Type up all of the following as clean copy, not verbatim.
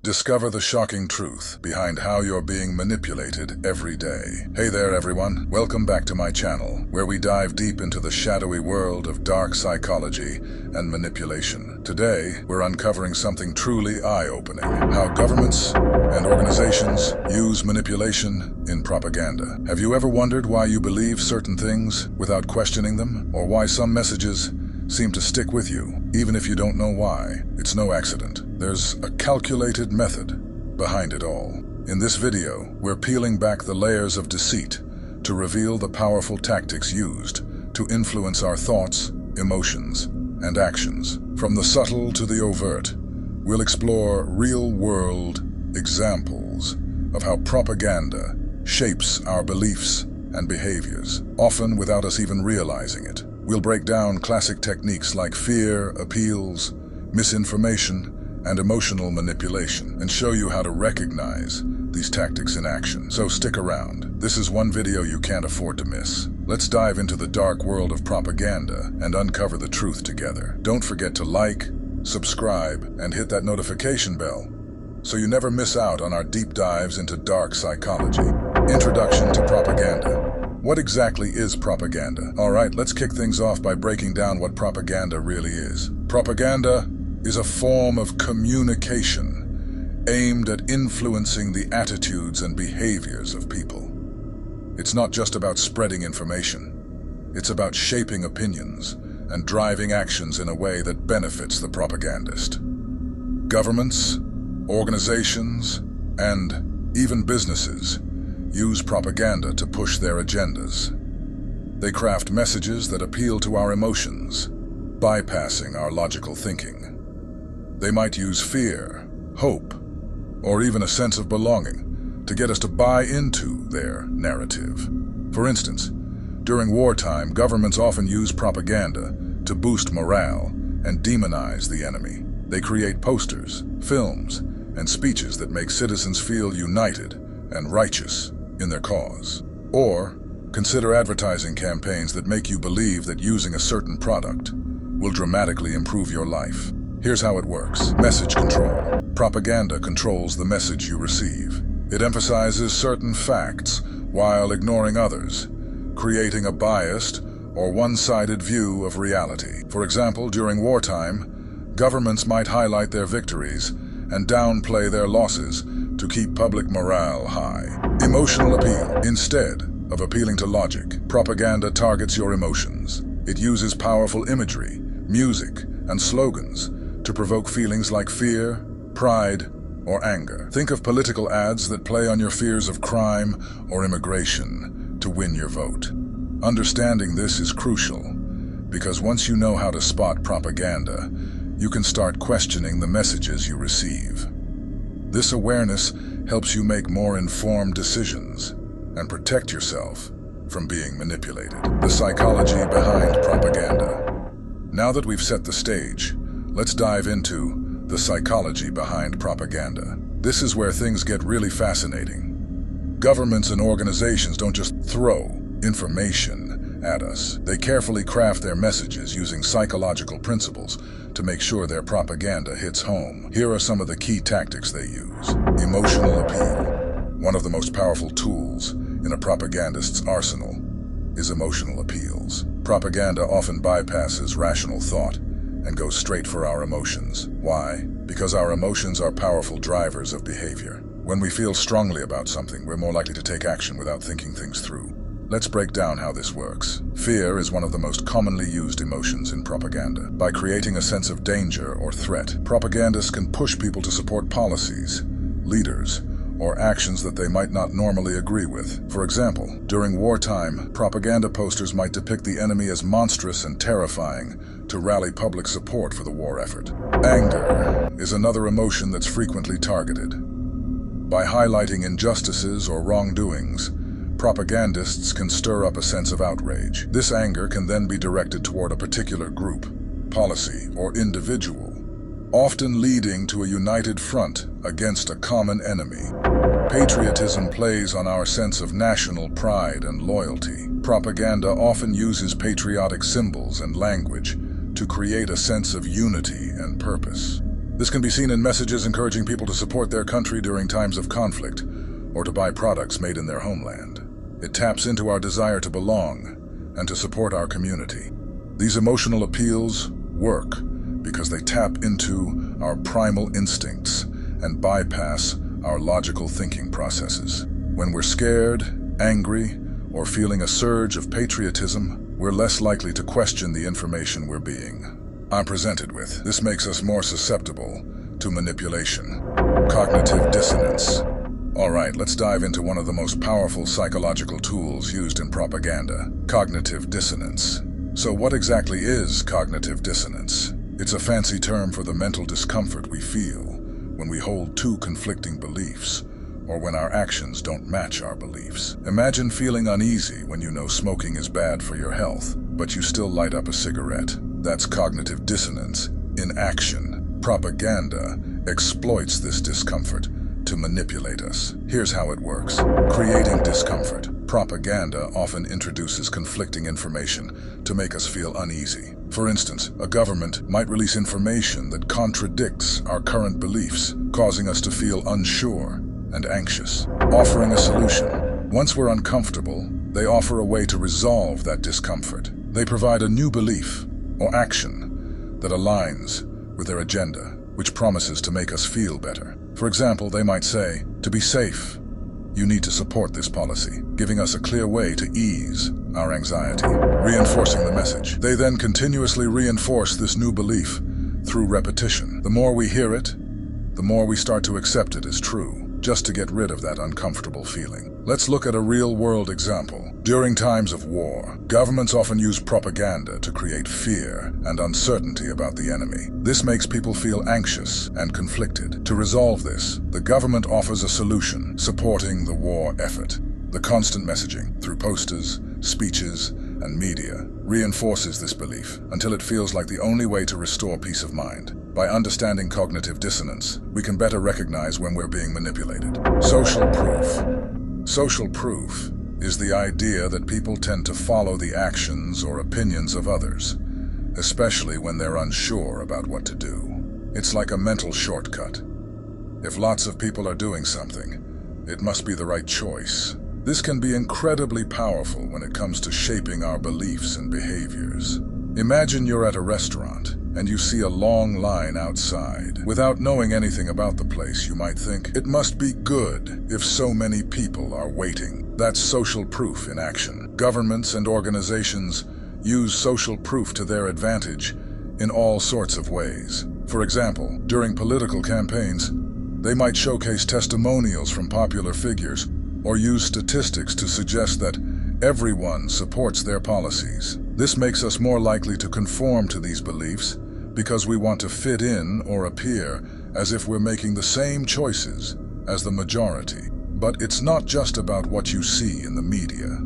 Discover the shocking truth behind how you're being manipulated every day. Hey there, everyone. Welcome back to my channel, where we dive deep into the shadowy world of dark psychology and manipulation. Today, we're uncovering something truly eye-opening: how governments and organizations use manipulation in propaganda. Have you ever wondered why you believe certain things without questioning them? Or why some messages seem to stick with you, even if you don't know why? It's no accident. There's a calculated method behind it all. In this video, we're peeling back the layers of deceit to reveal the powerful tactics used to influence our thoughts, emotions, and actions. From the subtle to the overt, we'll explore real-world examples of how propaganda shapes our beliefs and behaviors, often without us even realizing it. We'll break down classic techniques like fear appeals, misinformation, and emotional manipulation, and show you how to recognize these tactics in action. So stick around. This is one video you can't afford to miss. Let's dive into the dark world of propaganda and uncover the truth together. Don't forget to like, subscribe, and hit that notification bell so you never miss out on our deep dives into dark psychology. Introduction to propaganda. What exactly is propaganda? All right, let's kick things off by breaking down what propaganda really is. Propaganda is a form of communication aimed at influencing the attitudes and behaviors of people. It's not just about spreading information. It's about shaping opinions and driving actions in a way that benefits the propagandist. Governments, organizations, and even businesses use propaganda to push their agendas. They craft messages that appeal to our emotions, bypassing our logical thinking. They might use fear, hope, or even a sense of belonging to get us to buy into their narrative. For instance, during wartime, governments often use propaganda to boost morale and demonize the enemy. They create posters, films, and speeches that make citizens feel united and righteous in their cause. Or consider advertising campaigns that make you believe that using a certain product will dramatically improve your life. Here's how it works. Message control. Propaganda controls the message you receive. It emphasizes certain facts while ignoring others, creating a biased or one-sided view of reality. For example, during wartime, governments might highlight their victories and downplay their losses to keep public morale high. Emotional appeal. Instead of appealing to logic, propaganda targets your emotions. It uses powerful imagery, music, and slogans to provoke feelings like fear, pride, or anger. Think of political ads that play on your fears of crime or immigration to win your vote. Understanding this is crucial, because once you know how to spot propaganda, you can start questioning the messages you receive. This awareness helps you make more informed decisions and protect yourself from being manipulated. The psychology behind propaganda. Now that we've set the stage, let's dive into the psychology behind propaganda. This is where things get really fascinating. Governments and organizations don't just throw information at us. They carefully craft their messages using psychological principles to make sure their propaganda hits home. Here are some of the key tactics they use. Emotional appeal. One of the most powerful tools in a propagandist's arsenal is emotional appeals. Propaganda often bypasses rational thought and goes straight for our emotions. Why? Because our emotions are powerful drivers of behavior. When we feel strongly about something, we're more likely to take action without thinking things through. Let's break down how this works. Fear is one of the most commonly used emotions in propaganda. By creating a sense of danger or threat, propagandists can push people to support policies, leaders, or actions that they might not normally agree with. For example, during wartime, propaganda posters might depict the enemy as monstrous and terrifying to rally public support for the war effort. Anger is another emotion that's frequently targeted. By highlighting injustices or wrongdoings, propagandists can stir up a sense of outrage. This anger can then be directed toward a particular group, policy, or individual, often leading to a united front against a common enemy. Patriotism plays on our sense of national pride and loyalty. Propaganda often uses patriotic symbols and language to create a sense of unity and purpose. This can be seen in messages encouraging people to support their country during times of conflict, or to buy products made in their homeland. It taps into our desire to belong and to support our community. These emotional appeals work because they tap into our primal instincts and bypass our logical thinking processes. When we're scared, angry, or feeling a surge of patriotism, we're less likely to question the information we're being presented with. This makes us more susceptible to manipulation. Cognitive dissonance. All right, let's dive into one of the most powerful psychological tools used in propaganda: cognitive dissonance. So what exactly is cognitive dissonance? It's a fancy term for the mental discomfort we feel when we hold two conflicting beliefs, or when our actions don't match our beliefs. Imagine feeling uneasy when you know smoking is bad for your health, but you still light up a cigarette. That's cognitive dissonance in action. Propaganda exploits this discomfort to manipulate us. Here's how it works. Creating discomfort. Propaganda often introduces conflicting information to make us feel uneasy. For instance, a government might release information that contradicts our current beliefs, causing us to feel unsure and anxious. Offering a solution. Once we're uncomfortable, they offer a way to resolve that discomfort. They provide a new belief or action that aligns with their agenda, which promises to make us feel better. For example, they might say, to be safe, you need to support this policy, giving us a clear way to ease our anxiety, reinforcing the message. They then continuously reinforce this new belief through repetition. The more we hear it, the more we start to accept it as true, just to get rid of that uncomfortable feeling. Let's look at a real-world example. During times of war, governments often use propaganda to create fear and uncertainty about the enemy. This makes people feel anxious and conflicted. To resolve this, the government offers a solution, supporting the war effort. The constant messaging, through posters, speeches, and media, reinforces this belief until it feels like the only way to restore peace of mind. By understanding cognitive dissonance, we can better recognize when we're being manipulated. Social proof. Social proof is the idea that people tend to follow the actions or opinions of others, especially when they're unsure about what to do. It's like a mental shortcut. If lots of people are doing something, it must be the right choice. This can be incredibly powerful when it comes to shaping our beliefs and behaviors. Imagine you're at a restaurant and you see a long line outside. Without knowing anything about the place, you might think, it must be good if so many people are waiting. That's social proof in action. Governments and organizations use social proof to their advantage in all sorts of ways. For example, during political campaigns, they might showcase testimonials from popular figures or use statistics to suggest that everyone supports their policies. This makes us more likely to conform to these beliefs because we want to fit in or appear as if we're making the same choices as the majority. But it's not just about what you see in the media.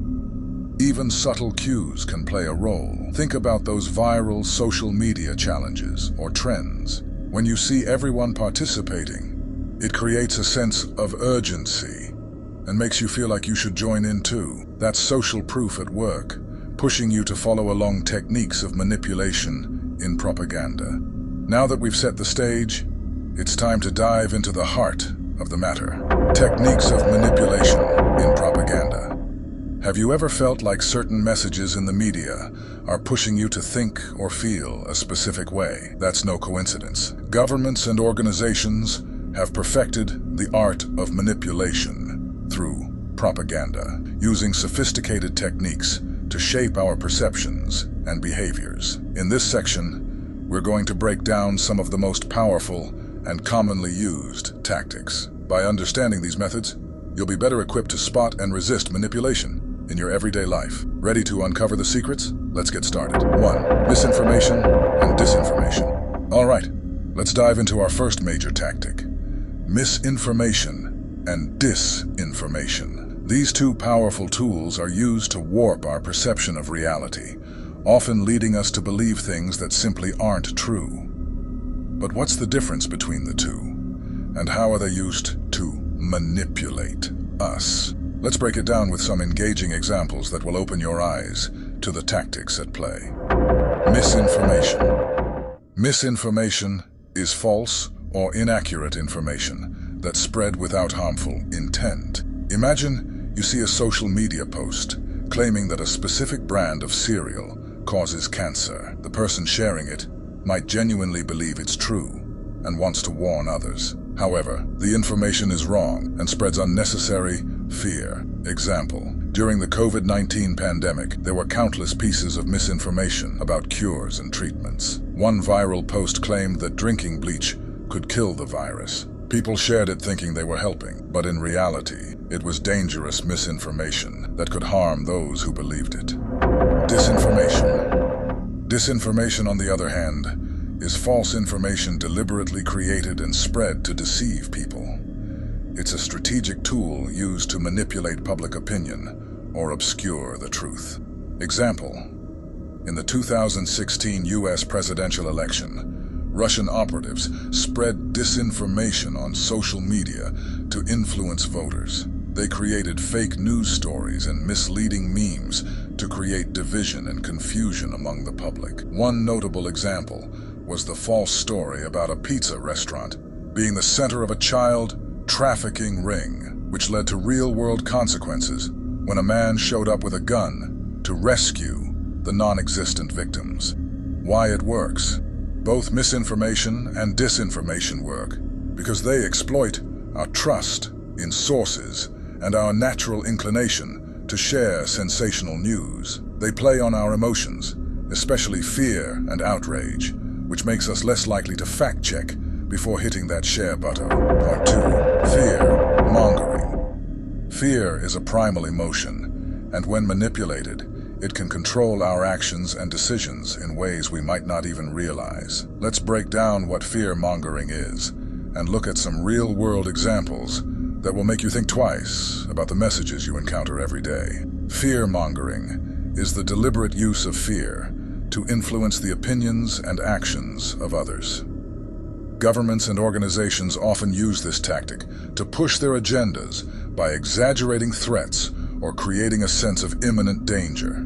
Even subtle cues can play a role. Think about those viral social media challenges or trends. When you see everyone participating, it creates a sense of urgency and makes you feel like you should join in too. That's social proof at work, pushing you to follow along techniques of manipulation in propaganda. Now that we've set the stage, it's time to dive into the heart of the matter. Techniques of manipulation in propaganda. Have you ever felt like certain messages in the media are pushing you to think or feel a specific way? That's no coincidence. Governments and organizations have perfected the art of manipulation through propaganda, using sophisticated techniques to shape our perceptions and behaviors. In this section, we're going to break down some of the most powerful and commonly used tactics. By understanding these methods, you'll be better equipped to spot and resist manipulation in your everyday life. Ready to uncover the secrets? Let's get started. 1. Misinformation and disinformation. All right, let's dive into our first major tactic: misinformation and disinformation. These two powerful tools are used to warp our perception of reality, often leading us to believe things that simply aren't true. But what's the difference between the two? And how are they used to manipulate us? Let's break it down with some engaging examples that will open your eyes to the tactics at play. Misinformation. Misinformation is false or inaccurate information that spread without harmful intent. Imagine you see a social media post claiming that a specific brand of cereal causes cancer. The person sharing it might genuinely believe it's true and wants to warn others. However, the information is wrong and spreads unnecessary fear. Example: during the COVID-19 pandemic, there were countless pieces of misinformation about cures and treatments. One viral post claimed that drinking bleach could kill the virus. People shared it thinking they were helping, but in reality, it was dangerous misinformation that could harm those who believed it. Disinformation. Disinformation, on the other hand, is false information deliberately created and spread to deceive people. It's a strategic tool used to manipulate public opinion or obscure the truth. Example: in the 2016 US presidential election, Russian operatives spread disinformation on social media to influence voters. They created fake news stories and misleading memes to create division and confusion among the public. One notable example was the false story about a pizza restaurant being the center of a child trafficking ring, which led to real-world consequences when a man showed up with a gun to rescue the non-existent victims. Why it works? Both misinformation and disinformation work because they exploit our trust in sources and our natural inclination to share sensational news. They play on our emotions, especially fear and outrage, which makes us less likely to fact-check before hitting that share button. Point 2. Fear-mongering. Fear is a primal emotion, and when manipulated, it can control our actions and decisions in ways we might not even realize. Let's break down what fear-mongering is and look at some real-world examples that will make you think twice about the messages you encounter every day. Fear-mongering is the deliberate use of fear to influence the opinions and actions of others. Governments and organizations often use this tactic to push their agendas by exaggerating threats or creating a sense of imminent danger.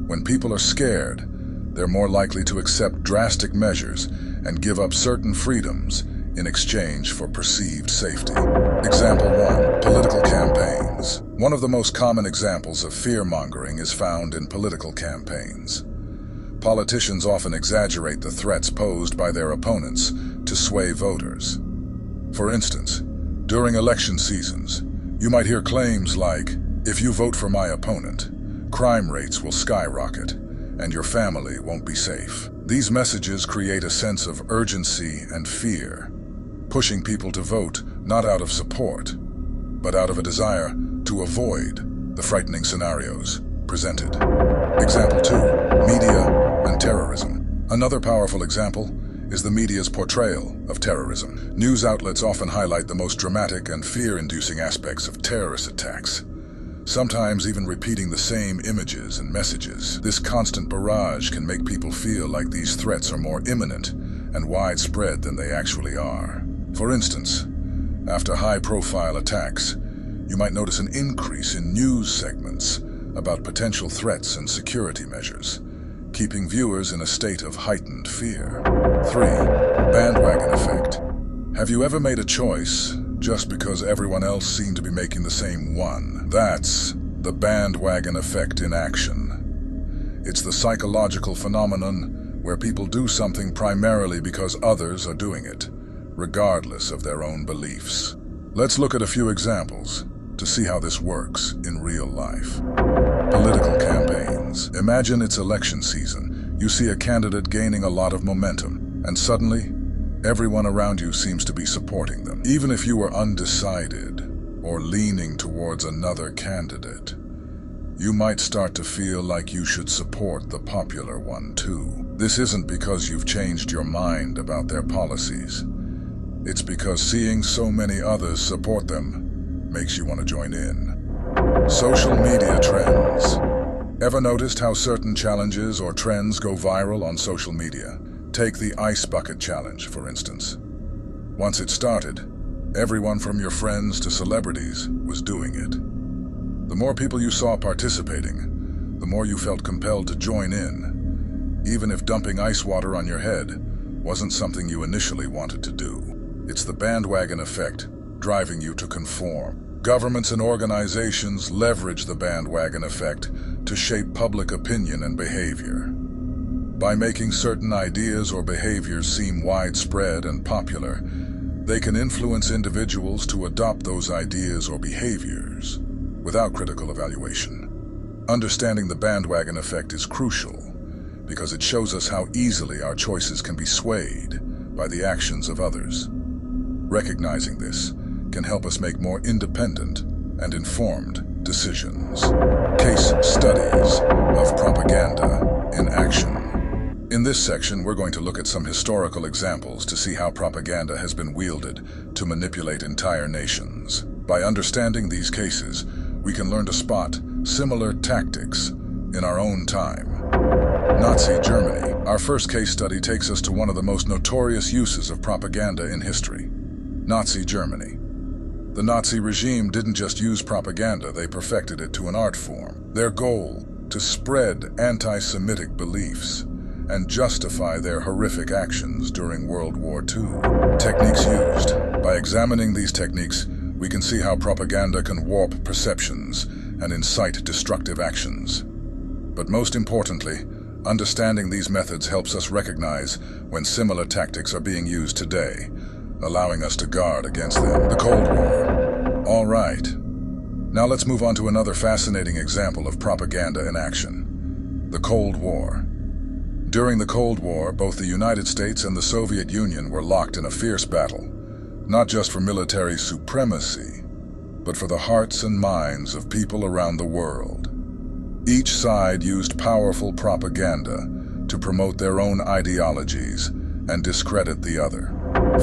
When people are scared, they're more likely to accept drastic measures and give up certain freedoms in exchange for perceived safety. Example 1. Political campaigns. One of the most common examples of fear-mongering is found in political campaigns. Politicians often exaggerate the threats posed by their opponents to sway voters. For instance, during election seasons, you might hear claims like, "If you vote for my opponent, crime rates will skyrocket, and your family won't be safe." These messages create a sense of urgency and fear, pushing people to vote not out of support, but out of a desire to avoid the frightening scenarios presented. Example 2. Media and terrorism. Another powerful example is the media's portrayal of terrorism. News outlets often highlight the most dramatic and fear-inducing aspects of terrorist attacks, sometimes even repeating the same images and messages. This constant barrage can make people feel like these threats are more imminent and widespread than they actually are. For instance, after high-profile attacks, you might notice an increase in news segments about potential threats and security measures, keeping viewers in a state of heightened fear. 3. Bandwagon effect. Have you ever made a choice just because everyone else seemed to be making the same one? That's the bandwagon effect in action. It's the psychological phenomenon where people do something primarily because others are doing it, regardless of their own beliefs. Let's look at a few examples to see how this works in real life. Political campaigns. Imagine it's election season. You see a candidate gaining a lot of momentum, and suddenly, everyone around you seems to be supporting them. Even if you were undecided or leaning towards another candidate, you might start to feel like you should support the popular one too. This isn't because you've changed your mind about their policies. It's because seeing so many others support them makes you want to join in. Social media trends. Ever noticed how certain challenges or trends go viral on social media? Take the ice bucket challenge, for instance. Once it started, everyone from your friends to celebrities was doing it. The more people you saw participating, the more you felt compelled to join in, even if dumping ice water on your head wasn't something you initially wanted to do. It's the bandwagon effect, driving you to conform. Governments and organizations leverage the bandwagon effect to shape public opinion and behavior. By making certain ideas or behaviors seem widespread and popular, they can influence individuals to adopt those ideas or behaviors without critical evaluation. Understanding the bandwagon effect is crucial because it shows us how easily our choices can be swayed by the actions of others. Recognizing this can help us make more independent and informed decisions. Case studies of propaganda in action. In this section, we're going to look at some historical examples to see how propaganda has been wielded to manipulate entire nations. By understanding these cases, we can learn to spot similar tactics in our own time. Nazi Germany. Our first case study takes us to one of the most notorious uses of propaganda in history. Nazi Germany. The Nazi regime didn't just use propaganda, they perfected it to an art form. Their goal, to spread anti-Semitic beliefs and justify their horrific actions during World War II. Techniques used. By examining these techniques, we can see how propaganda can warp perceptions and incite destructive actions. But most importantly, understanding these methods helps us recognize when similar tactics are being used today, allowing us to guard against them. The Cold War. All right. Now let's move on to another fascinating example of propaganda in action. The Cold War. During the Cold War, both the United States and the Soviet Union were locked in a fierce battle, not just for military supremacy, but for the hearts and minds of people around the world. Each side used powerful propaganda to promote their own ideologies and discredit the other.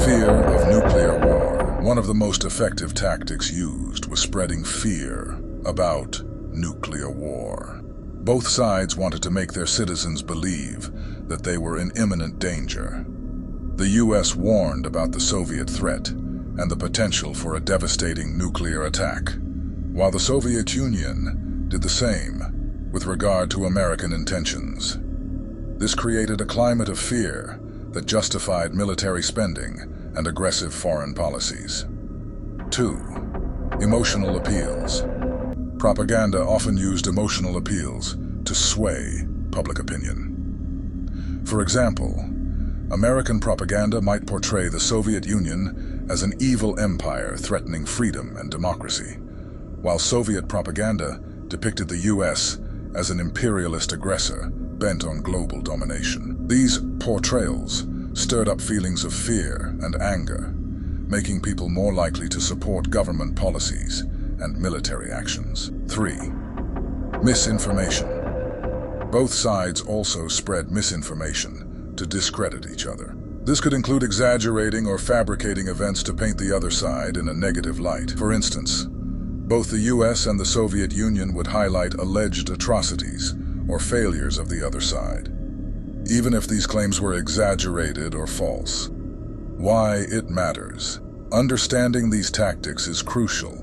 Fear of nuclear war. One of the most effective tactics used was spreading fear about nuclear war. Both sides wanted to make their citizens believe that they were in imminent danger. The US warned about the Soviet threat and the potential for a devastating nuclear attack, while the Soviet Union did the same with regard to American intentions. This created a climate of fear that justified military spending and aggressive foreign policies. 2. Emotional appeals. Propaganda often used emotional appeals to sway public opinion. For example, American propaganda might portray the Soviet Union as an evil empire threatening freedom and democracy, while Soviet propaganda depicted the US as an imperialist aggressor bent on global domination. These portrayals stirred up feelings of fear and anger, making people more likely to support government policies and military actions. 3. Misinformation. Both sides also spread misinformation to discredit each other. This could include exaggerating or fabricating events to paint the other side in a negative light. For instance, both the US and the Soviet Union would highlight alleged atrocities or failures of the other side, even if these claims were exaggerated or false. Why it matters. Understanding these tactics is crucial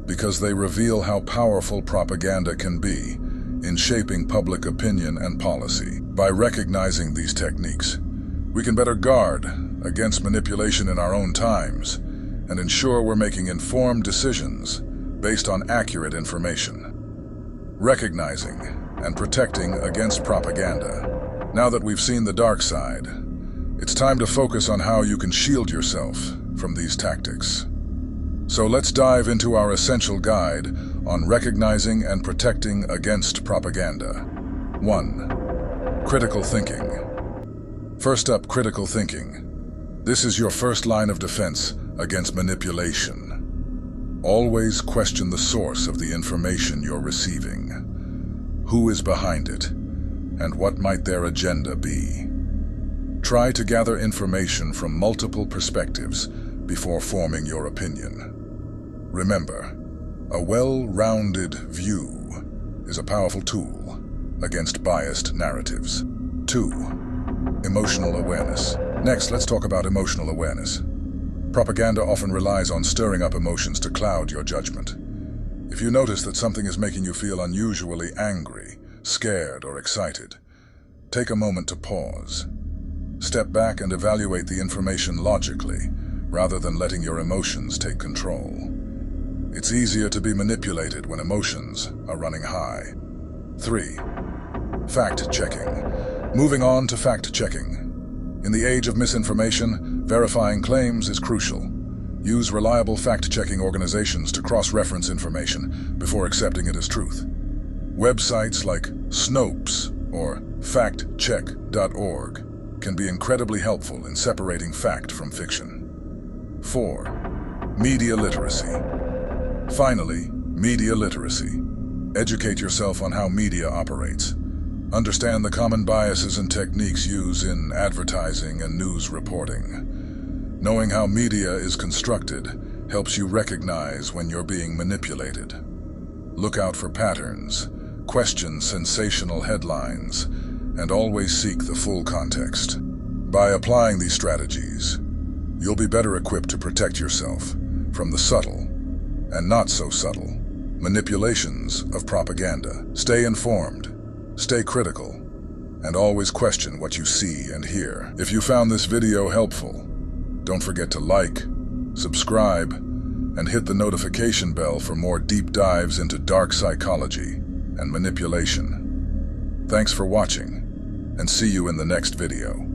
because they reveal how powerful propaganda can be in shaping public opinion and policy. By recognizing these techniques, we can better guard against manipulation in our own times and ensure we're making informed decisions based on accurate information. Recognizing and protecting against propaganda. Now that we've seen the dark side, it's time to focus on how you can shield yourself from these tactics. So let's dive into our essential guide on recognizing and protecting against propaganda. 1. Critical thinking. First up, critical thinking. This is your first line of defense against manipulation. Always question the source of the information you're receiving. Who is behind it, and what might their agenda be? Try to gather information from multiple perspectives before forming your opinion. Remember, a well-rounded view is a powerful tool against biased narratives. 2. Emotional awareness. Next, let's talk about emotional awareness. Propaganda often relies on stirring up emotions to cloud your judgment. If you notice that something is making you feel unusually angry, scared, or excited, take a moment to pause. Step back and evaluate the information logically, rather than letting your emotions take control. It's easier to be manipulated when emotions are running high. 3. Fact-checking. Moving on to fact-checking. In the age of misinformation, verifying claims is crucial. Use reliable fact-checking organizations to cross-reference information before accepting it as truth. Websites like Snopes or factcheck.org can be incredibly helpful in separating fact from fiction. 4. Media literacy. Finally, media literacy. Educate yourself on how media operates. Understand the common biases and techniques used in advertising and news reporting. Knowing how media is constructed helps you recognize when you're being manipulated. Look out for patterns, question sensational headlines, and always seek the full context. By applying these strategies, you'll be better equipped to protect yourself from the subtle and not so subtle manipulations of propaganda. Stay informed, stay critical, and always question what you see and hear. If you found this video helpful, don't forget to like, subscribe, and hit the notification bell for more deep dives into dark psychology and manipulation. Thanks for watching, and see you in the next video.